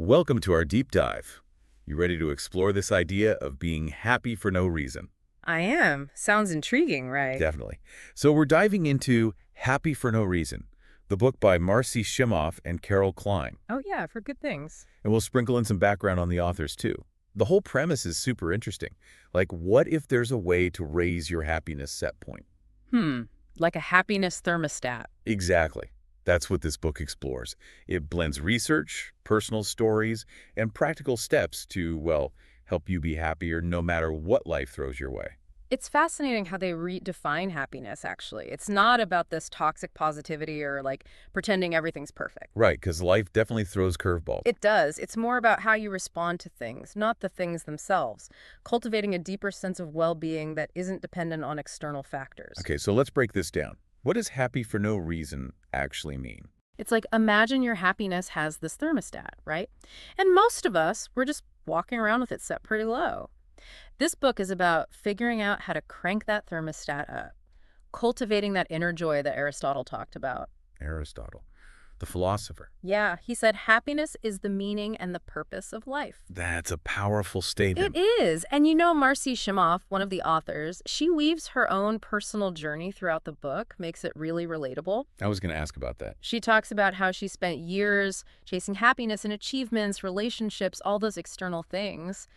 Welcome to our deep dive. You ready to explore this idea of being happy for no reason? I am. Sounds intriguing, right? Definitely. So we're diving into Happy for No Reason, the book by Marcy Shimoff and Carol Klein. Oh, yeah, for good things. And we'll sprinkle in some background on the authors too. The whole premise is super interesting. Like, what if there's a way to raise your happiness set point? Like a happiness thermostat. Exactly. That's what this book explores. It blends research, personal stories, and practical steps to, well, help you be happier no matter what life throws your way. It's fascinating how they redefine happiness, actually. It's not about this toxic positivity or like pretending everything's perfect. Right, because life definitely throws curveballs. It does. It's more about how you respond to things, not the things themselves. Cultivating a deeper sense of well-being that isn't dependent on external factors. Okay, so let's break this down. What does happy for no reason actually mean? It's like, imagine your happiness has this thermostat, right? And most of us, we're just walking around with it set pretty low. This book is about figuring out how to crank that thermostat up, cultivating that inner joy that Aristotle talked about. Aristotle, the philosopher. Yeah, he said happiness is the meaning and the purpose of life. That's a powerful statement. It is. And you know, Marcy Shimoff, one of the authors, she weaves her own personal journey throughout the book, makes it really relatable. I was going to ask about that. She talks about how she spent years chasing happiness and achievements, relationships, all those external things.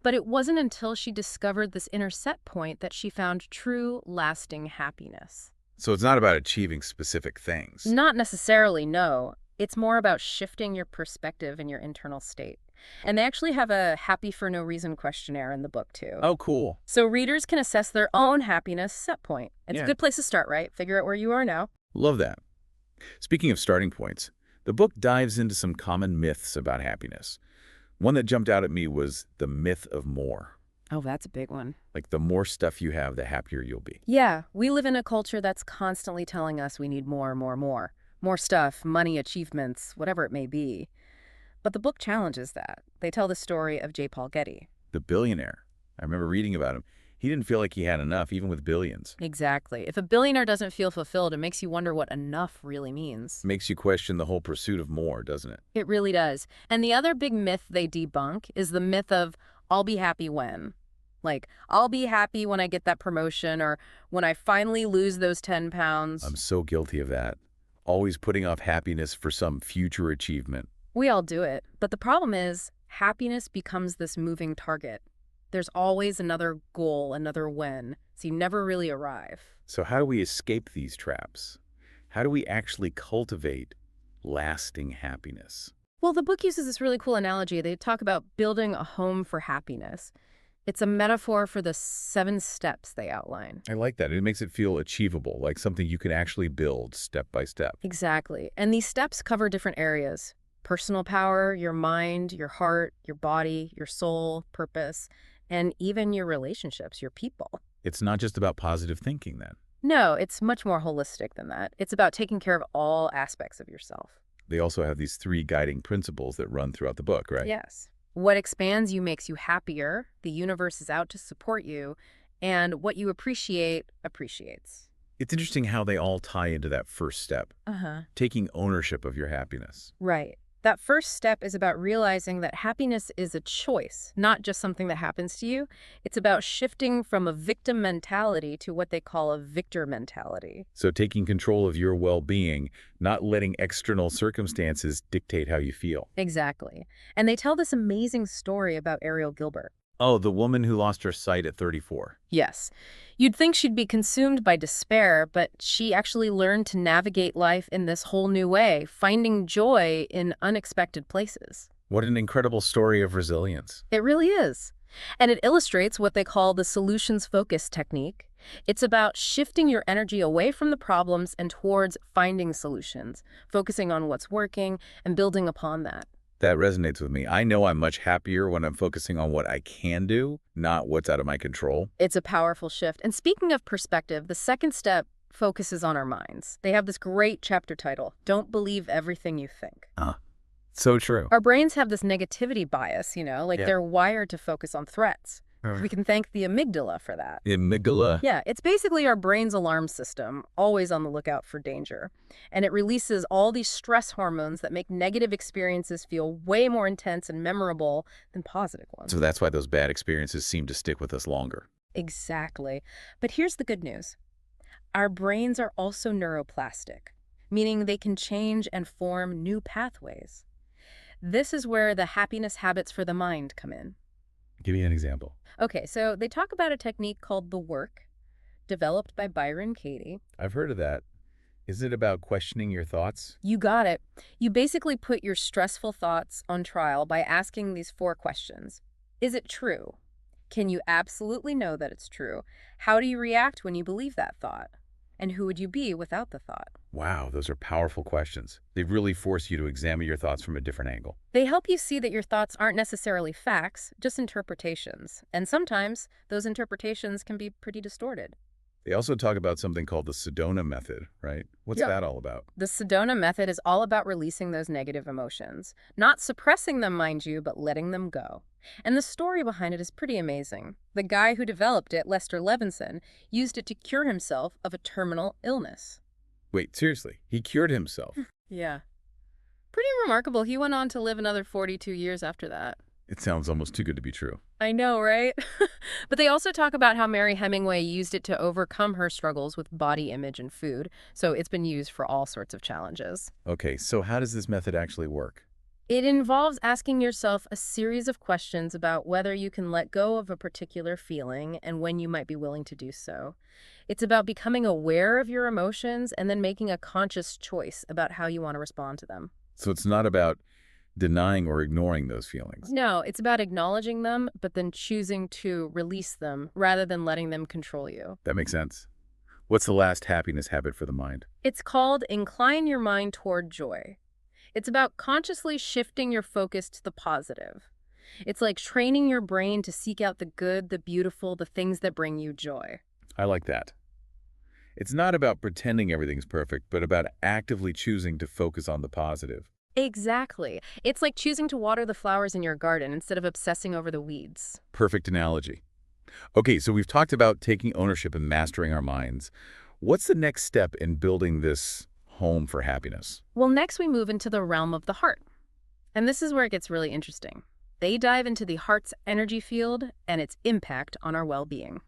But it wasn't until she discovered this inner set point that she found true, lasting happiness. So it's not about achieving specific things. Not necessarily, no. It's more about shifting your perspective and your internal state. And they actually have a happy for no reason questionnaire in the book, too. Oh, cool. So readers can assess their own happiness set point. It's a good place to start, right? Figure out where you are now. Love that. Speaking of starting points, the book dives into some common myths about happiness. One that jumped out at me was the myth of more. Oh, that's a big one. Like, the more stuff you have, the happier you'll be. Yeah, we live in a culture that's constantly telling us we need more, more, more. More stuff, money, achievements, whatever it may be. But the book challenges that. They tell the story of J. Paul Getty. The billionaire. I remember reading about him. He didn't feel like he had enough, even with billions. Exactly. If a billionaire doesn't feel fulfilled, it makes you wonder what enough really means. Makes you question the whole pursuit of more, doesn't it? It really does. And the other big myth they debunk is the myth of, I'll be happy when. Like, I'll be happy when I get that promotion or when I finally lose those 10 pounds. I'm so guilty of that. Always putting off happiness for some future achievement. We all do it. But the problem is, happiness becomes this moving target. There's always another goal, another when, so you never really arrive. So how do we escape these traps? How do we actually cultivate lasting happiness? Well, the book uses this really cool analogy. They talk about building a home for happiness. It's a metaphor for the 7 steps they outline. I like that. It makes it feel achievable, like something you can actually build step by step. Exactly. And these steps cover different areas. Personal power, your mind, your heart, your body, your soul, purpose, and even your relationships, your people. It's not just about positive thinking then. No, it's much more holistic than that. It's about taking care of all aspects of yourself. They also have these 3 guiding principles that run throughout the book, right? Yes. What expands you makes you happier, the universe is out to support you, and what you appreciate appreciates. It's interesting how they all tie into that first step, taking ownership of your happiness. Right. That first step is about realizing that happiness is a choice, not just something that happens to you. It's about shifting from a victim mentality to what they call a victor mentality. So taking control of your well-being, not letting external circumstances dictate how you feel. Exactly. And they tell this amazing story about Ariel Gilbert. Oh, the woman who lost her sight at 34. Yes. You'd think she'd be consumed by despair, but she actually learned to navigate life in this whole new way, finding joy in unexpected places. What an incredible story of resilience. It really is. And it illustrates what they call the solutions-focused technique. It's about shifting your energy away from the problems and towards finding solutions, focusing on what's working and building upon that. That resonates with me. I know I'm much happier when I'm focusing on what I can do, not what's out of my control. It's a powerful shift. And speaking of perspective, the second step focuses on our minds. They have this great chapter title, Don't Believe Everything You Think. So true. Our brains have this negativity bias, like Yeah. they're wired to focus on threats, We can thank the amygdala for that. Amygdala. Yeah, it's basically our brain's alarm system, always on the lookout for danger. And it releases all these stress hormones that make negative experiences feel way more intense and memorable than positive So ones. that's why those bad experiences seem to stick with us longer. Exactly. But here's the good news. Our brains are also neuroplastic, meaning they can change and form new pathways. This is where the happiness habits for the mind come in. Give me an example. Okay, so they talk about a technique called the work, developed by Byron Katie. I've heard of that. Is it about questioning your thoughts? You got it. You basically put your stressful thoughts on trial by asking these four questions. Is it true? Can you absolutely know that it's true? How do you react when you believe that thought? And who would you be without the thought? Wow, those are powerful questions. They really force you to examine your thoughts from a different angle. They help you see that your thoughts aren't necessarily facts, just interpretations. And sometimes those interpretations can be pretty distorted. They also talk about something called the Sedona method, right? What's Yeah. that all about? The Sedona method is all about releasing those negative emotions. Not suppressing them, mind you, but letting them go. And the story behind it is pretty amazing. The guy who developed it, Lester Levinson, used it to cure himself of a terminal illness. Wait, seriously, he cured himself. Yeah. Pretty remarkable. He went on to live another 42 years after that. It sounds almost too good to be true. I know, right? But they also talk about how Mary Hemingway used it to overcome her struggles with body image and food. So it's been used for all sorts of challenges. Okay, so how does this method actually work? It involves asking yourself a series of questions about whether you can let go of a particular feeling and when you might be willing to do so. It's about becoming aware of your emotions and then making a conscious choice about how you want to respond to them. So it's not about denying or ignoring those feelings. No, it's about acknowledging them, but then choosing to release them rather than letting them control you. That makes sense. What's the last happiness habit for the mind? It's called Incline Your Mind Toward Joy. It's about consciously shifting your focus to the positive. It's like training your brain to seek out the good, the beautiful, the things that bring you joy. I like that. It's not about pretending everything's perfect, but about actively choosing to focus on the positive. Exactly. It's like choosing to water the flowers in your garden instead of obsessing over the weeds. Perfect analogy. Okay, so we've talked about taking ownership and mastering our minds. What's the next step in building this home for happiness? Well, next we move into the realm of the heart. And this is where it gets really interesting. They dive into the heart's energy field and its impact on our well-being.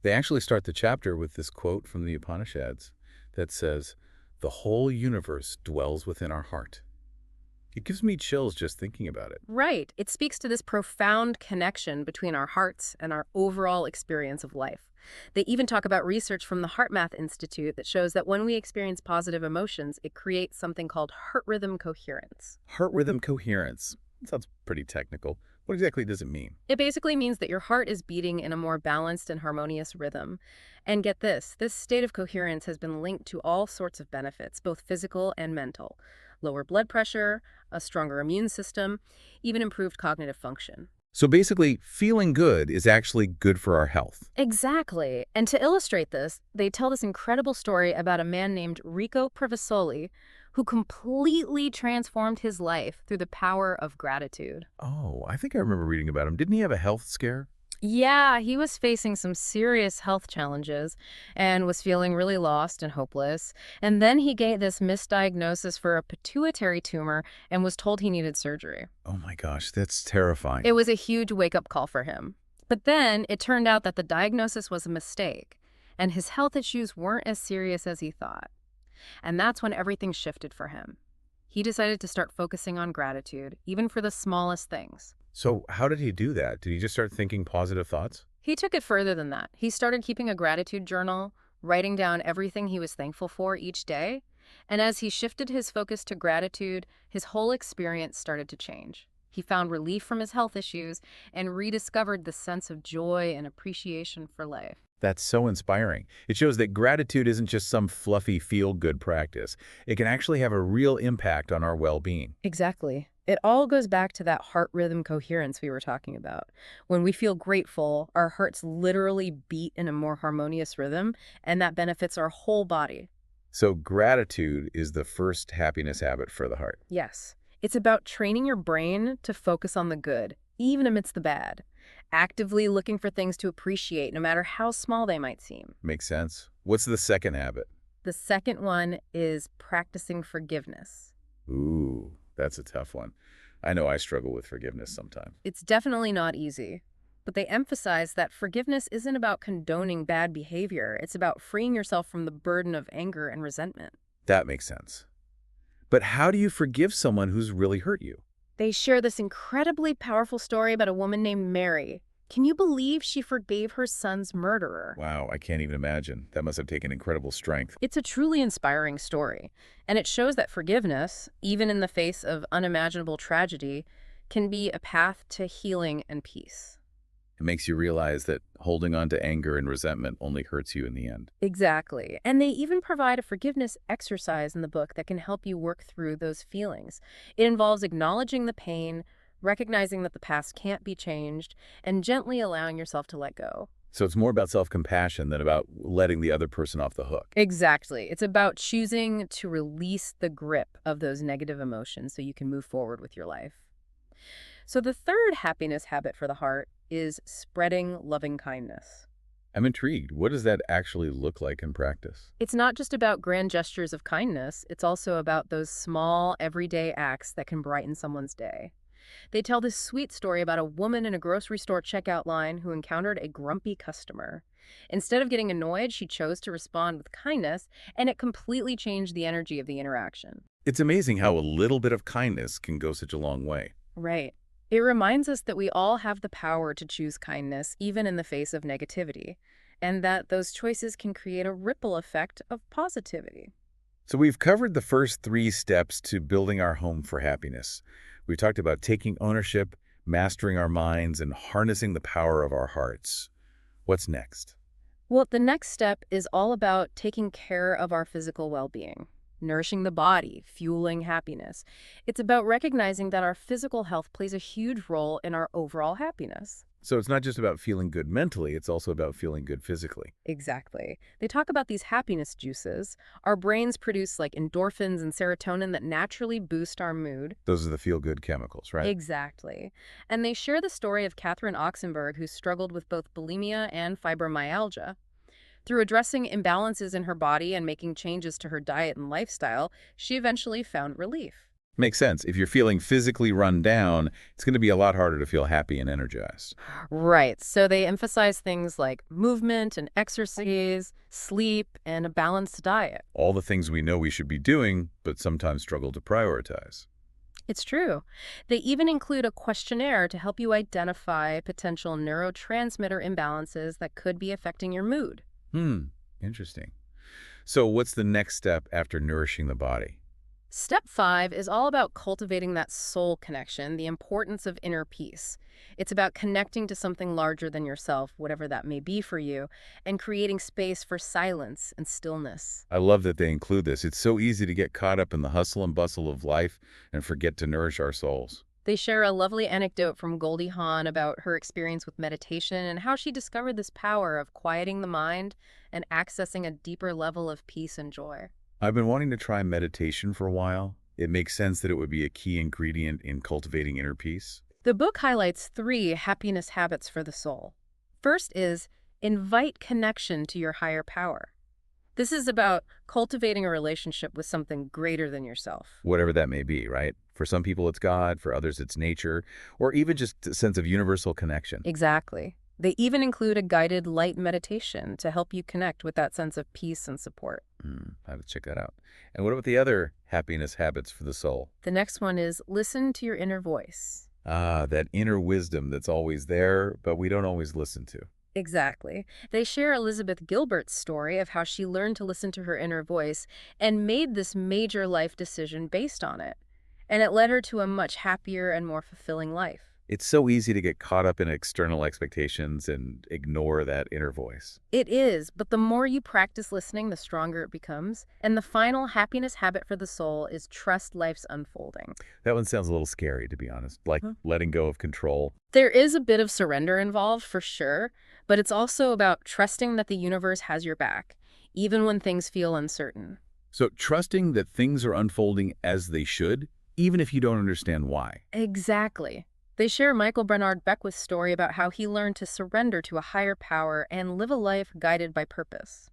They actually start the chapter with this quote from the Upanishads that says, "The whole universe dwells within our heart." It gives me chills just thinking about it. Right. It speaks to this profound connection between our hearts and our overall experience of life. They even talk about research from the Heart Math Institute that shows that when we experience positive emotions, it creates something called heart rhythm coherence. Heart rhythm coherence. That sounds pretty technical. What exactly does it mean? It basically means that your heart is beating in a more balanced and harmonious rhythm. And get this state of coherence has been linked to all sorts of benefits, both physical and mental. Lower blood pressure, a stronger immune system, even improved cognitive function. So basically, feeling good is actually good for our health. Exactly. And to illustrate this, they tell this incredible story about a man named Rico Prevasoli who completely transformed his life through the power of gratitude. Oh, I think I remember reading about him. Didn't he have a health scare? Yeah, he was facing some serious health challenges and was feeling really lost and hopeless. And then he got this misdiagnosis for a pituitary tumor and was told he needed surgery. Oh my gosh, that's terrifying. It was a huge wake-up call for him. But then it turned out that the diagnosis was a mistake, and his health issues weren't as serious as he thought. And that's when everything shifted for him. He decided to start focusing on gratitude, even for the smallest things. So how did he do that? Did he just start thinking positive thoughts? He took it further than that. He started keeping a gratitude journal, writing down everything he was thankful for each day. And as he shifted his focus to gratitude, his whole experience started to change. He found relief from his health issues and rediscovered the sense of joy and appreciation for life. That's so inspiring. It shows that gratitude isn't just some fluffy feel-good practice. It can actually have a real impact on our well-being. Exactly. It all goes back to that heart rhythm coherence we were talking about. When we feel grateful, our hearts literally beat in a more harmonious rhythm, and that benefits our whole body. So gratitude is the first happiness habit for the heart. Yes. It's about training your brain to focus on the good, even amidst the bad. actively looking for things to appreciate, no matter how small they might seem. Makes sense. What's the second habit? The second one is practicing forgiveness. Ooh, that's a tough one. I know I struggle with forgiveness sometimes. It's definitely not easy, but they emphasize that forgiveness isn't about condoning bad behavior. It's about freeing yourself from the burden of anger and resentment. That makes sense. But how do you forgive someone who's really hurt you? They share this incredibly powerful story about a woman named Mary. Can you believe she forgave her son's murderer? Wow, I can't even imagine. That must have taken incredible strength. It's a truly inspiring story, and it shows that forgiveness, even in the face of unimaginable tragedy, can be a path to healing and peace. It makes you realize that holding on to anger and resentment only hurts you in the end. Exactly. And they even provide a forgiveness exercise in the book that can help you work through those feelings. It involves acknowledging the pain, recognizing that the past can't be changed, and gently allowing yourself to let go. So it's more about self-compassion than about letting the other person off the hook. Exactly. It's about choosing to release the grip of those negative emotions so you can move forward with your life. So the third happiness habit for the heart is spreading loving kindness. I'm intrigued. What does that actually look like in practice? It's not just about grand gestures of kindness, it's also about those small, everyday acts that can brighten someone's day. They tell this sweet story about a woman in a grocery store checkout line who encountered a grumpy customer. Instead of getting annoyed, she chose to respond with kindness, and it completely changed the energy of the interaction. It's amazing how a little bit of kindness can go such a long way. Right. It reminds us that we all have the power to choose kindness, even in the face of negativity, and that those choices can create a ripple effect of positivity. So we've covered the first 3 steps to building our home for happiness. We talked about taking ownership, mastering our minds, and harnessing the power of our hearts. What's next? Well, the next step is all about taking care of our physical well-being, nourishing the body, fueling happiness. It's about recognizing that our physical health plays a huge role in our overall happiness. So it's not just about feeling good mentally, it's also about feeling good physically. Exactly. They talk about these happiness juices. Our brains produce like endorphins and serotonin that naturally boost our mood. Those are the feel-good chemicals, right? Exactly. And they share the story of Catherine Oxenberg, who struggled with both bulimia and fibromyalgia. Through addressing imbalances in her body and making changes to her diet and lifestyle, she eventually found relief. Makes sense. If you're feeling physically run down, it's going to be a lot harder to feel happy and energized. Right. So they emphasize things like movement and exercise, sleep, and a balanced diet. All the things we know we should be doing, but sometimes struggle to prioritize. It's true. They even include a questionnaire to help you identify potential neurotransmitter imbalances that could be affecting your mood. Interesting. So what's the next step after nourishing the body? Step 5 is all about cultivating that soul connection, the importance of inner peace. It's about connecting to something larger than yourself, whatever that may be for you, and creating space for silence and stillness. I love that they include this. It's so easy to get caught up in the hustle and bustle of life and forget to nourish our souls. They share a lovely anecdote from Goldie Hawn about her experience with meditation and how she discovered this power of quieting the mind and accessing a deeper level of peace and joy. I've been wanting to try meditation for a while. It makes sense that it would be a key ingredient in cultivating inner peace. The book highlights 3 happiness habits for the soul. First is invite connection to your higher power. This is about cultivating a relationship with something greater than yourself. Whatever that may be, right? For some people it's God, for others it's nature, or even just a sense of universal connection. Exactly. They even include a guided light meditation to help you connect with that sense of peace and support. I have to check that out. And what about the other happiness habits for the soul? The next one is listen to your inner voice. Ah, that inner wisdom that's always there, but we don't always listen to. Exactly. They share Elizabeth Gilbert's story of how she learned to listen to her inner voice and made this major life decision based on it. And it led her to a much happier and more fulfilling life. It's so easy to get caught up in external expectations and ignore that inner voice. It is, but the more you practice listening, the stronger it becomes. And the final happiness habit for the soul is trust life's unfolding. That one sounds a little scary, to be honest, like letting go of control. There is a bit of surrender involved, for sure, but it's also about trusting that the universe has your back, even when things feel uncertain. So trusting that things are unfolding as they should, even if you don't understand why. Exactly. They share Michael Bernard Beckwith's story about how he learned to surrender to a higher power and live a life guided by purpose.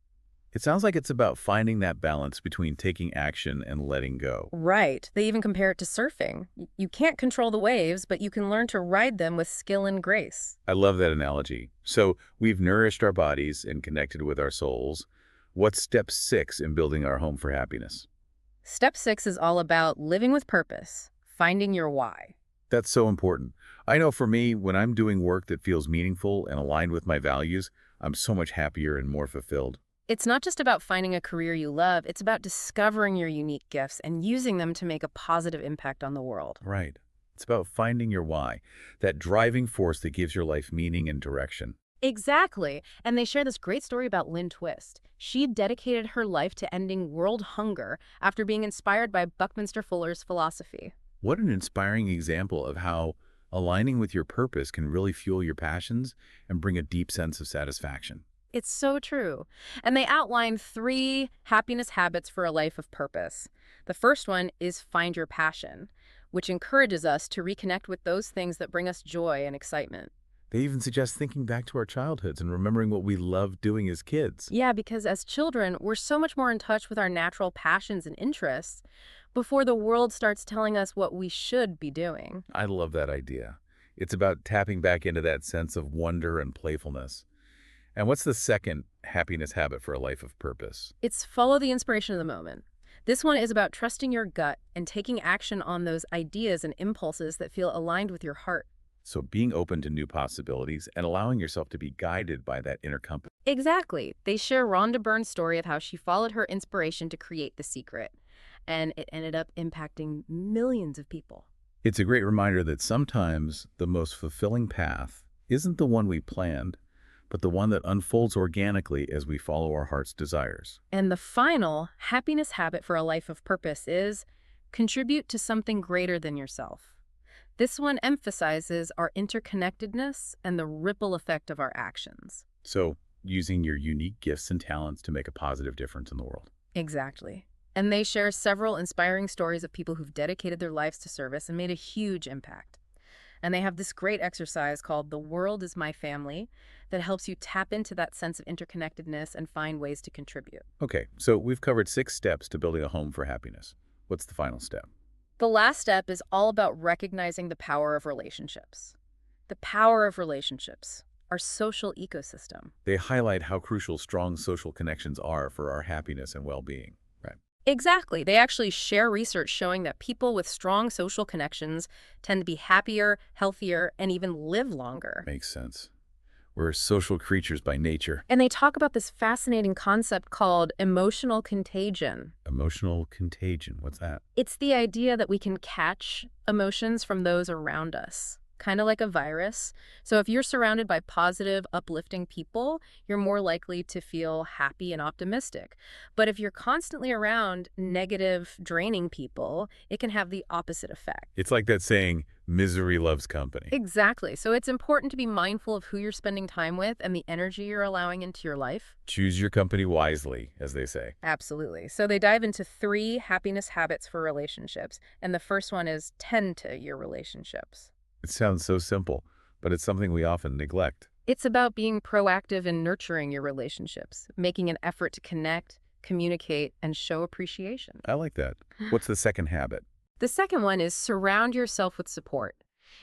It sounds like it's about finding that balance between taking action and letting go. Right. They even compare it to surfing. You can't control the waves, but you can learn to ride them with skill and grace. I love that analogy. So we've nourished our bodies and connected with our souls. What's step 6 in building our home for happiness? Step 6 is all about living with purpose, finding your why. That's so important. I know for me, when I'm doing work that feels meaningful and aligned with my values, I'm so much happier and more fulfilled. It's not just about finding a career you love, it's about discovering your unique gifts and using them to make a positive impact on the world. Right. It's about finding your why, that driving force that gives your life meaning and direction. Exactly. And they share this great story about Lynn Twist. She dedicated her life to ending world hunger after being inspired by Buckminster Fuller's philosophy. What an inspiring example of how aligning with your purpose can really fuel your passions and bring a deep sense of satisfaction. It's so true. And they outline 3 happiness habits for a life of purpose. The first one is find your passion, which encourages us to reconnect with those things that bring us joy and excitement. They even suggest thinking back to our childhoods and remembering what we loved doing as kids. Yeah, because as children, we're so much more in touch with our natural passions and interests before the world starts telling us what we should be doing. I love that idea. It's about tapping back into that sense of wonder and playfulness. And what's the second happiness habit for a life of purpose? It's follow the inspiration of the moment. This one is about trusting your gut and taking action on those ideas and impulses that feel aligned with your heart. So being open to new possibilities and allowing yourself to be guided by that inner compass. Exactly. They share Rhonda Byrne's story of how she followed her inspiration to create The Secret, and it ended up impacting millions of people. It's a great reminder that sometimes the most fulfilling path isn't the one we planned, but the one that unfolds organically as we follow our heart's desires. And the final happiness habit for a life of purpose is contribute to something greater than yourself. This one emphasizes our interconnectedness and the ripple effect of our actions. So using your unique gifts and talents to make a positive difference in the world. Exactly. And they share several inspiring stories of people who've dedicated their lives to service and made a huge impact. And they have this great exercise called The World is My Family that helps you tap into that sense of interconnectedness and find ways to contribute. Okay, so we've covered 6 steps to building a home for happiness. What's the final step? The last step is all about recognizing the power of relationships. The power of relationships, our social ecosystem. They highlight how crucial strong social connections are for our happiness and well-being. Right. Exactly. They actually share research showing that people with strong social connections tend to be happier, healthier, and even live longer. Makes sense. We're social creatures by nature. And they talk about this fascinating concept called emotional contagion. Emotional contagion. What's that? It's the idea that we can catch emotions from those around us, kind of like a virus. So if you're surrounded by positive, uplifting people, you're more likely to feel happy and optimistic. But if you're constantly around negative, draining people, it can have the opposite effect. It's like that saying, misery loves company. Exactly. So it's important to be mindful of who you're spending time with and the energy you're allowing into your life. Choose your company wisely, as they say. Absolutely. So they dive into 3 happiness habits for relationships. And the first one is tend to your relationships. It sounds so simple, but it's something we often neglect. It's about being proactive in nurturing your relationships, making an effort to connect, communicate, and show appreciation. I like that. What's the second habit? The second one is surround yourself with support.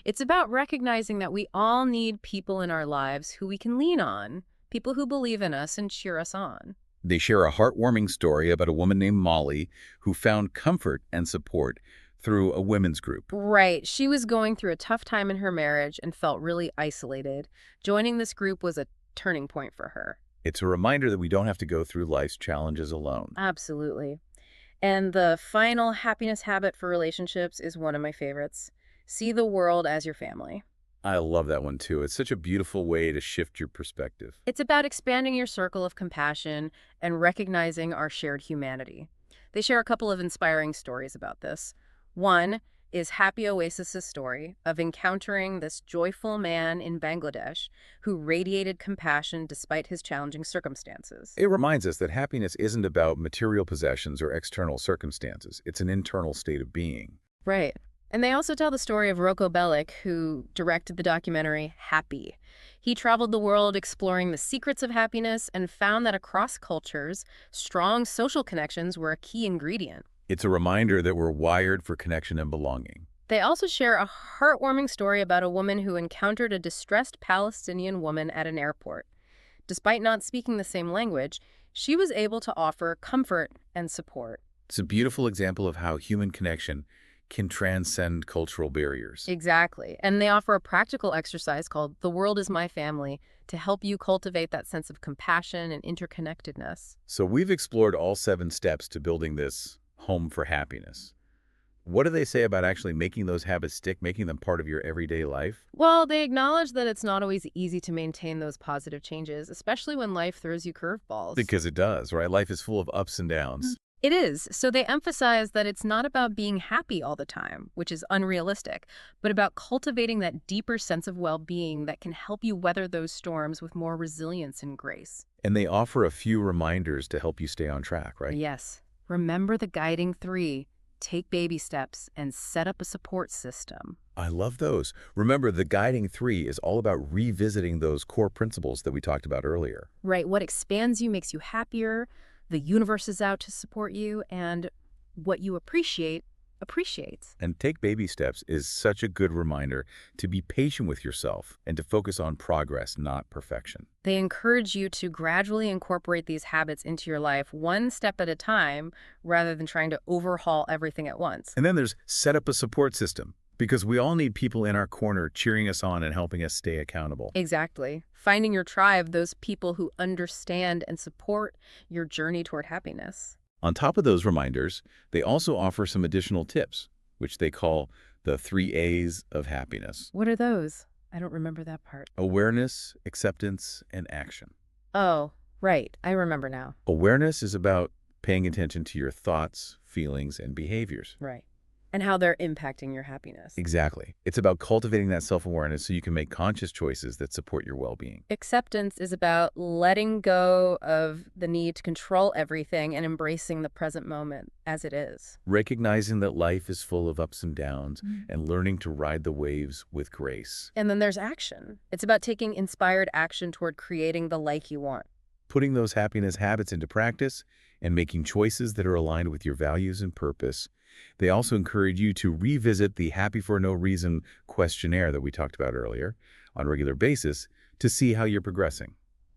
It's about recognizing that we all need people in our lives who we can lean on, people who believe in us and cheer us on. They share a heartwarming story about a woman named Molly who found comfort and support through a women's group. Right. She was going through a tough time in her marriage and felt really isolated. Joining this group was a turning point for her. It's a reminder that we don't have to go through life's challenges alone. Absolutely. And the final happiness habit for relationships is one of my favorites. See the world as your family. I love that one too. It's such a beautiful way to shift your perspective. It's about expanding your circle of compassion and recognizing our shared humanity. They share a couple of inspiring stories about this. One is Happy Oasis's story of encountering this joyful man in Bangladesh who radiated compassion despite his challenging circumstances. It reminds us that happiness isn't about material possessions or external circumstances. It's an internal state of being. Right. And they also tell the story of Rocco Bellic, who directed the documentary Happy. He traveled the world exploring the secrets of happiness and found that across cultures, strong social connections were a key ingredient. It's a reminder that we're wired for connection and belonging. They also share a heartwarming story about a woman who encountered a distressed Palestinian woman at an airport. Despite not speaking the same language, she was able to offer comfort and support. It's a beautiful example of how human connection can transcend cultural barriers. Exactly. And they offer a practical exercise called The World is My Family to help you cultivate that sense of compassion and interconnectedness. So we've explored all 7 steps to building this home for happiness. What do they say about actually making those habits stick, making them part of your everyday life? Well, they acknowledge that it's not always easy to maintain those positive changes, especially when life throws you curveballs. Because it does, right? Life is full of ups and downs. It is. So they emphasize that it's not about being happy all the time, which is unrealistic, but about cultivating that deeper sense of well-being that can help you weather those storms with more resilience and grace. And they offer a few reminders to help you stay on track, right? Yes. Remember the guiding 3. Take baby steps and set up a support system. I love those. Remember, the guiding 3 is all about revisiting those core principles that we talked about earlier. Right. What expands you makes you happier. The universe is out to support you, and what you appreciate appreciates. And take baby steps is such a good reminder to be patient with yourself and to focus on progress, not perfection. They encourage you to gradually incorporate these habits into your life one step at a time rather than trying to overhaul everything at once. And then there's set up a support system, because we all need people in our corner cheering us on and helping us stay accountable. Exactly. Finding your tribe, those people who understand and support your journey toward happiness. On top of those reminders, they also offer some additional tips, which they call the 3 A's of happiness: What are those? I don't remember that part. awareness, acceptance, and action. Oh, right. I remember now. Awareness is about paying attention to your thoughts, feelings, and behaviors. Right. And how they're impacting your happiness. Exactly. It's about cultivating that self-awareness so you can make conscious choices that support your well-being. Acceptance is about letting go of the need to control everything and embracing the present moment as it is. Recognizing that life is full of ups and downs and learning to ride the waves with grace. And then there's action. It's about taking inspired action toward creating the life you want. Putting those happiness habits into practice and making choices that are aligned with your values and purpose. They also encourage you to revisit the Happy for No Reason questionnaire that we talked about earlier on a regular basis to see how you're progressing.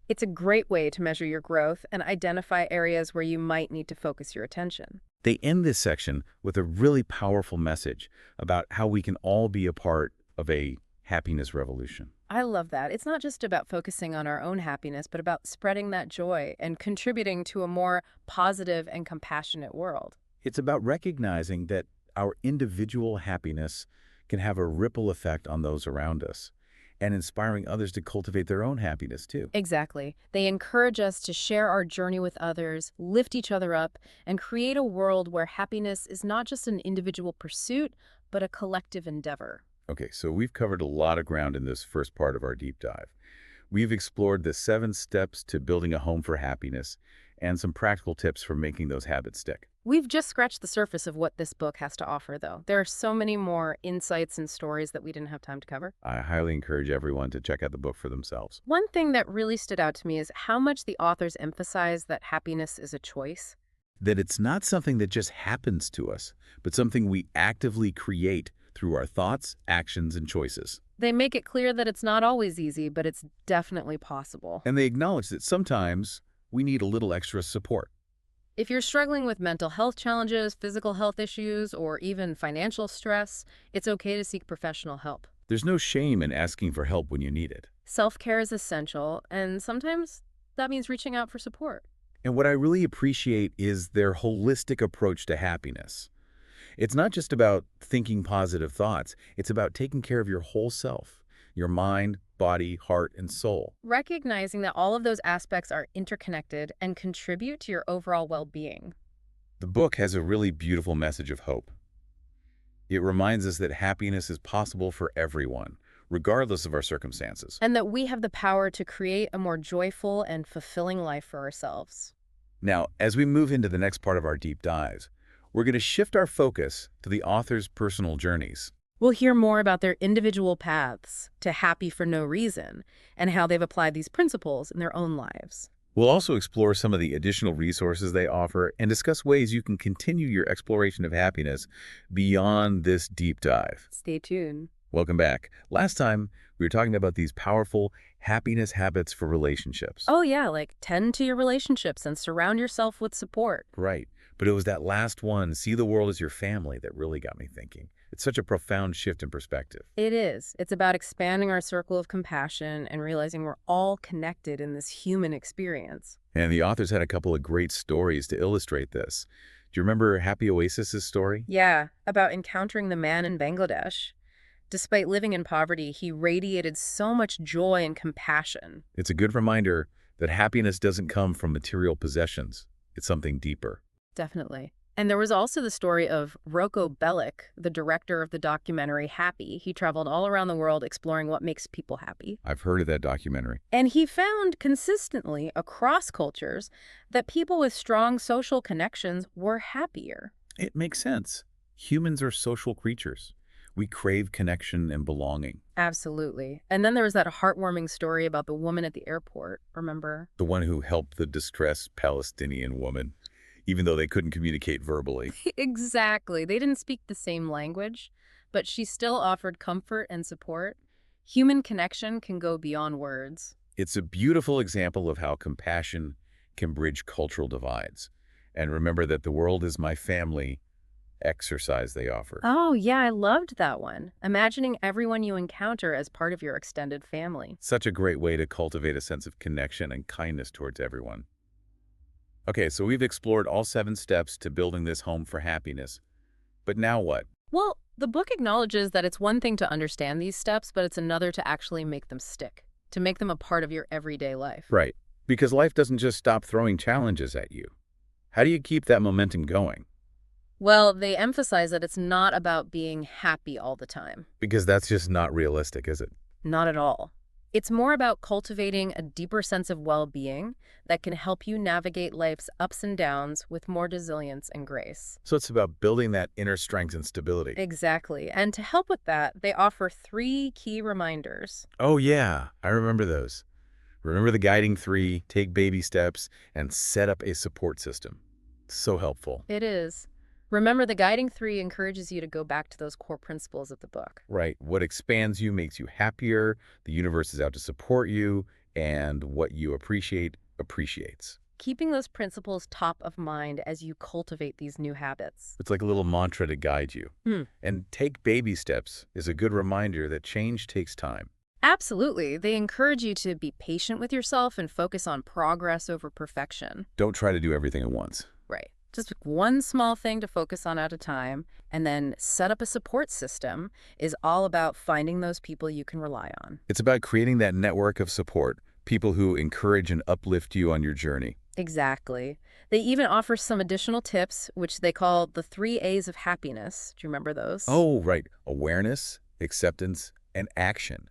It's a great way to measure your growth and identify areas where you might need to focus your attention. They end this section with a really powerful message about how we can all be a part of a happiness revolution. I love that. It's not just about focusing on our own happiness, but about spreading that joy and contributing to a more positive and compassionate world. It's about recognizing that our individual happiness can have a ripple effect on those around us and inspiring others to cultivate their own happiness too. Exactly. They encourage us to share our journey with others, lift each other up, and create a world where happiness is not just an individual pursuit, but a collective endeavor. Okay, so we've covered a lot of ground in this first part of our deep dive. We've explored the 7 steps to building a home for happiness and some practical tips for making those habits stick. We've just scratched the surface of what this book has to offer, though. There are so many more insights and stories that we didn't have time to cover. I highly encourage everyone to check out the book for themselves. One thing that really stood out to me is how much the authors emphasize that happiness is a choice. That it's not something that just happens to us, but something we actively create through our thoughts, actions, and choices. They make it clear that it's not always easy, but it's definitely possible. And they acknowledge that sometimes we need a little extra support. If you're struggling with mental health challenges, physical health issues, or even financial stress, it's okay to seek professional help. There's no shame in asking for help when you need it. Self-care is essential, and sometimes that means reaching out for support. And what I really appreciate is their holistic approach to happiness. It's not just about thinking positive thoughts. It's about taking care of your whole self, your mind, body, heart, and soul. Recognizing that all of those aspects are interconnected and contribute to your overall well-being. The book has a really beautiful message of hope. It reminds us that happiness is possible for everyone, regardless of our circumstances. And that we have the power to create a more joyful and fulfilling life for ourselves. Now, as we move into the next part of our deep dives, we're going to shift our focus to the author's personal journeys. We'll hear more about their individual paths to happy for no reason and how they've applied these principles in their own lives. We'll also explore some of the additional resources they offer and discuss ways you can continue your exploration of happiness beyond this deep dive. Stay tuned. Welcome back. Last time, we were talking about these powerful happiness habits for relationships. Oh, yeah, like tend to your relationships and surround yourself with support. Right. But it was that last one, see the world as your family, that really got me thinking. It's such a profound shift in perspective. It is. It's about expanding our circle of compassion and realizing we're all connected in this human experience. And the authors had a couple of great stories to illustrate this. Do you remember Happy Oasis's story? Yeah, about encountering the man in Bangladesh. Despite living in poverty, he radiated so much joy and compassion. It's a good reminder that happiness doesn't come from material possessions. It's something deeper. Definitely. And there was also the story of Rocco Bellic, the director of the documentary Happy. He traveled all around the world exploring what makes people happy. I've heard of that documentary. And he found consistently across cultures that people with strong social connections were happier. It makes sense. Humans are social creatures. We crave connection and belonging. Absolutely. And then there was that heartwarming story about the woman at the airport, remember? The one who helped the distressed Palestinian woman, even though they couldn't communicate verbally. Exactly. They didn't speak the same language, but she still offered comfort and support. Human connection can go beyond words. It's a beautiful example of how compassion can bridge cultural divides. And remember that the world is my family exercise they offer. Oh, yeah, I loved that one. Imagining everyone you encounter as part of your extended family. Such a great way to cultivate a sense of connection and kindness towards everyone. Okay, so we've explored all 7 steps to building this home for happiness. But now what? Well, the book acknowledges that it's one thing to understand these steps, but it's another to actually make them stick, to make them a part of your everyday life. Right, because life doesn't just stop throwing challenges at you. How do you keep that momentum going? Well, they emphasize that it's not about being happy all the time. Because that's just not realistic, is it? Not at all. It's more about cultivating a deeper sense of well-being that can help you navigate life's ups and downs with more resilience and grace. So it's about building that inner strength and stability. Exactly. And to help with that, they offer 3 key reminders. Oh yeah, I remember those. Remember the guiding 3, take baby steps, and set up a support system. So helpful. It is. Remember, the guiding 3 encourages you to go back to those core principles of the book. Right. What expands you makes you happier, the universe is out to support you, and what you appreciate appreciates. Keeping those principles top of mind as you cultivate these new habits. It's like a little mantra to guide you. And take baby steps is a good reminder that change takes time. Absolutely. They encourage you to be patient with yourself and focus on progress over perfection. Don't try to do everything at once. Right. Just one small thing to focus on at a time, and then set up a support system is all about finding those people you can rely on. It's about creating that network of support, people who encourage and uplift you on your journey. Exactly. They even offer some additional tips, which they call the 3 A's of happiness. Do you remember those? Oh, right. Awareness, acceptance, and action.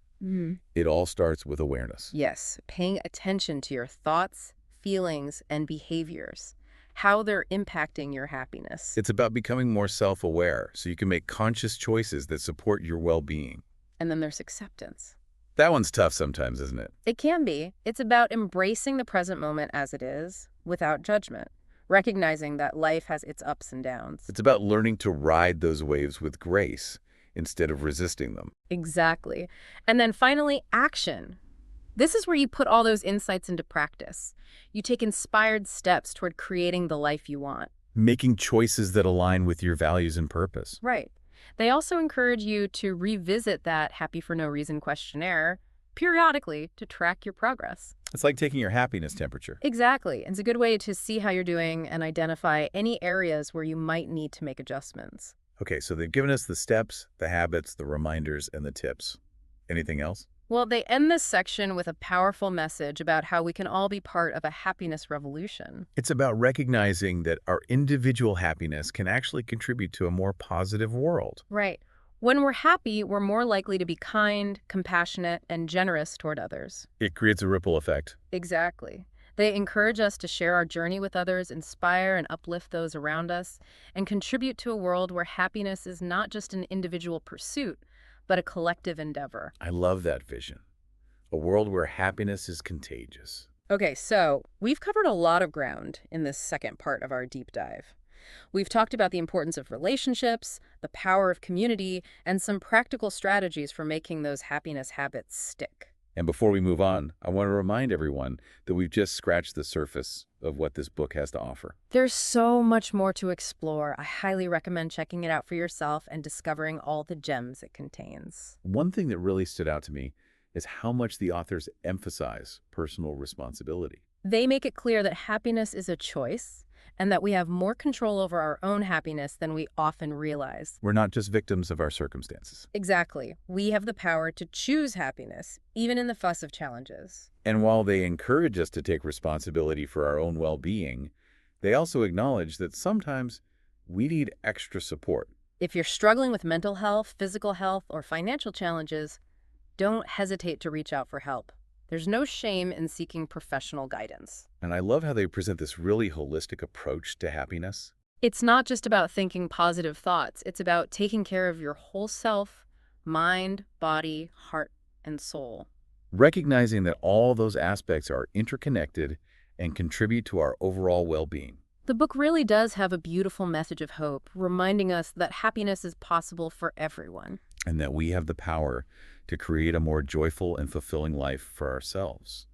It all starts with awareness. Yes, paying attention to your thoughts, feelings, and behaviors, how they're impacting your happiness. It's about becoming more self-aware so you can make conscious choices that support your well-being. And then there's acceptance. That one's tough sometimes, isn't it? It can be. It's about embracing the present moment as it is, without judgment, recognizing that life has its ups and downs. It's about learning to ride those waves with grace instead of resisting them. Exactly. And then finally, action. This is where you put all those insights into practice. You take inspired steps toward creating the life you want. Making choices that align with your values and purpose. Right. They also encourage you to revisit that Happy for No Reason questionnaire periodically to track your progress. It's like taking your happiness temperature. Exactly. It's a good way to see how you're doing and identify any areas where you might need to make adjustments. Okay, so they've given us the steps, the habits, the reminders, and the tips. Anything else? Well, they end this section with a powerful message about how we can all be part of a happiness revolution. It's about recognizing that our individual happiness can actually contribute to a more positive world. Right. When we're happy, we're more likely to be kind, compassionate, and generous toward others. It creates a ripple effect. Exactly. They encourage us to share our journey with others, inspire and uplift those around us, and contribute to a world where happiness is not just an individual pursuit, but a collective endeavor. I love that vision. A world where happiness is contagious. Okay, so we've covered a lot of ground in this second part of our deep dive. We've talked about the importance of relationships, the power of community, and some practical strategies for making those happiness habits stick. And before we move on, I want to remind everyone that we've just scratched the surface of what this book has to offer. There's so much more to explore. I highly recommend checking it out for yourself and discovering all the gems it contains. One thing that really stood out to me is how much the authors emphasize personal responsibility. They make it clear that happiness is a choice and that we have more control over our own happiness than we often realize. We're not just victims of our circumstances. Exactly. We have the power to choose happiness, even in the fuss of challenges. And while they encourage us to take responsibility for our own well-being, they also acknowledge that sometimes we need extra support. If you're struggling with mental health, physical health, or financial challenges, don't hesitate to reach out for help. There's no shame in seeking professional guidance. And I love how they present this really holistic approach to happiness. It's not just about thinking positive thoughts. It's about taking care of your whole self, mind, body, heart, and soul. Recognizing that all those aspects are interconnected and contribute to our overall well-being. The book really does have a beautiful message of hope, reminding us that happiness is possible for everyone. And that we have the power to create a more joyful and fulfilling life for ourselves.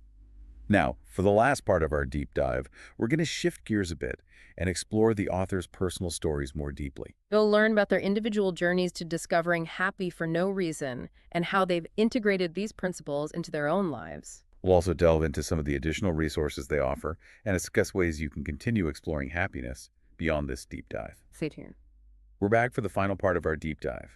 Now, for the last part of our deep dive, we're going to shift gears a bit and explore the author's personal stories more deeply. You'll learn about their individual journeys to discovering happy for no reason and how they've integrated these principles into their own lives. We'll also delve into some of the additional resources they offer and discuss ways you can continue exploring happiness beyond this deep dive. Stay tuned. We're back for the final part of our deep dive.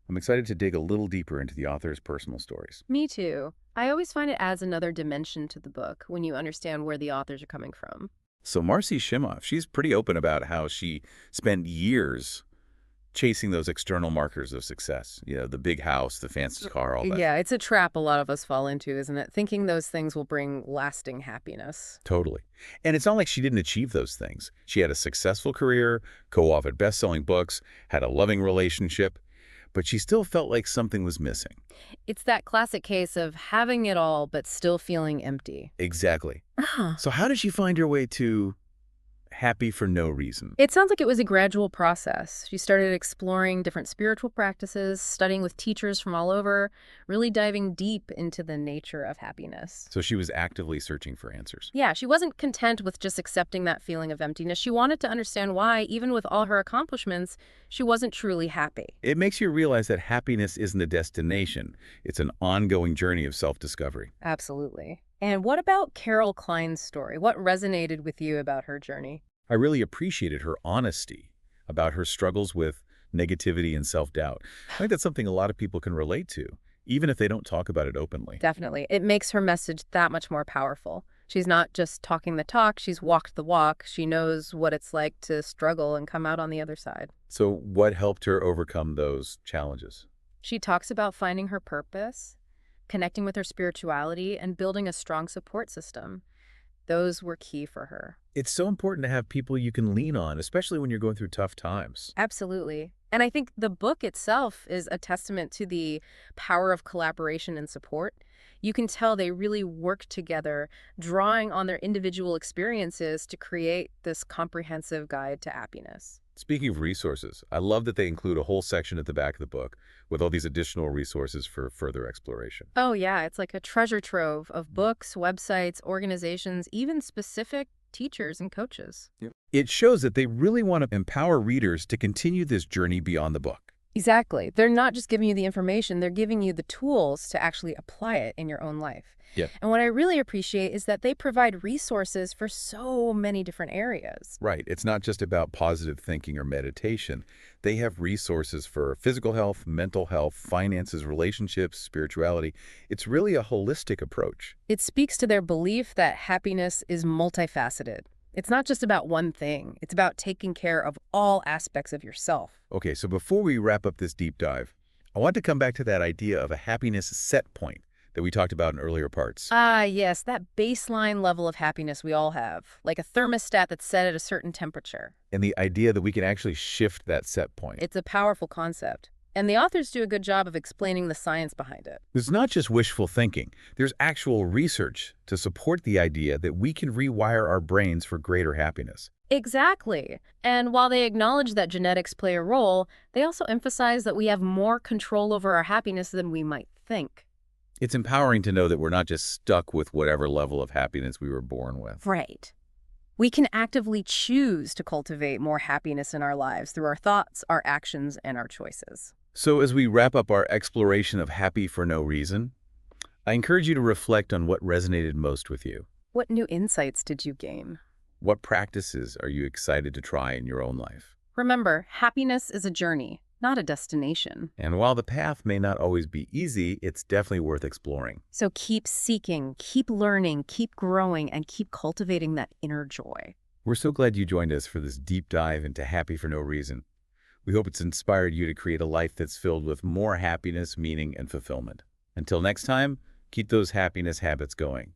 I'm excited to dig a little deeper into the author's personal stories. Me too. I always find it adds another dimension to the book when you understand where the authors are coming from. So Marcy Shimoff, she's pretty open about how she spent years chasing those external markers of success. You know, the big house, the fancy car, all that. Yeah, it's a trap a lot of us fall into, isn't it? Thinking those things will bring lasting happiness. Totally. And it's not like she didn't achieve those things. She had a successful career, co-authored best-selling books, had a loving relationship, but she still felt like something was missing. It's that classic case of having it all but still feeling empty. Exactly. Ah. So how did she find her way to happy for no reason? It sounds like it was a gradual process. She started exploring different spiritual practices, studying with teachers from all over, really diving deep into the nature of happiness. So she was actively searching for answers. Yeah, she wasn't content with just accepting that feeling of emptiness. She wanted to understand why, even with all her accomplishments, she wasn't truly happy. It makes you realize that happiness isn't a destination. It's an ongoing journey of self-discovery. Absolutely. And what about Carol Klein's story? What resonated with you about her journey? I really appreciated her honesty about her struggles with negativity and self-doubt. I think that's something a lot of people can relate to, even if they don't talk about it openly. Definitely. It makes her message that much more powerful. She's not just talking the talk, she's walked the walk. She knows what it's like to struggle and come out on the other side. So what helped her overcome those challenges? She talks about finding her purpose, connecting with her spirituality, and building a strong support system. Those were key for her. It's so important to have people you can lean on, especially when you're going through tough times. Absolutely. And I think the book itself is a testament to the power of collaboration and support. You can tell they really work together, drawing on their individual experiences to create this comprehensive guide to happiness. Speaking of resources, I love that they include a whole section at the back of the book with all these additional resources for further exploration. Oh, yeah, it's like a treasure trove of books, websites, organizations, even specific teachers and coaches. It shows that they really want to empower readers to continue this journey beyond the book. Exactly. They're not just giving you the information, they're giving you the tools to actually apply it in your own life. Yeah. And what I really appreciate is that they provide resources for so many different areas. Right. It's not just about positive thinking or meditation. They have resources for physical health, mental health, finances, relationships, spirituality. It's really a holistic approach. It speaks to their belief that happiness is multifaceted. It's not just about one thing. It's about taking care of all aspects of yourself. Okay, so before we wrap up this deep dive, I want to come back to that idea of a happiness set point that we talked about in earlier parts. Ah, yes, that baseline level of happiness we all have, like a thermostat that's set at a certain temperature. And the idea that we can actually shift that set point. It's a powerful concept, and the authors do a good job of explaining the science behind it. It's not just wishful thinking. There's actual research to support the idea that we can rewire our brains for greater happiness. Exactly. And while they acknowledge that genetics play a role, they also emphasize that we have more control over our happiness than we might think. It's empowering to know that we're not just stuck with whatever level of happiness we were born with. Right. We can actively choose to cultivate more happiness in our lives through our thoughts, our actions, and our choices. So as we wrap up our exploration of happy for no reason, I encourage you to reflect on what resonated most with you. What new insights did you gain? What practices are you excited to try in your own life? Remember, happiness is a journey, not a destination. And while the path may not always be easy, it's definitely worth exploring. So keep seeking, keep learning, keep growing, and keep cultivating that inner joy. We're so glad you joined us for this deep dive into Happy for No Reason. We hope it's inspired you to create a life that's filled with more happiness, meaning, and fulfillment. Until next time, keep those happiness habits going.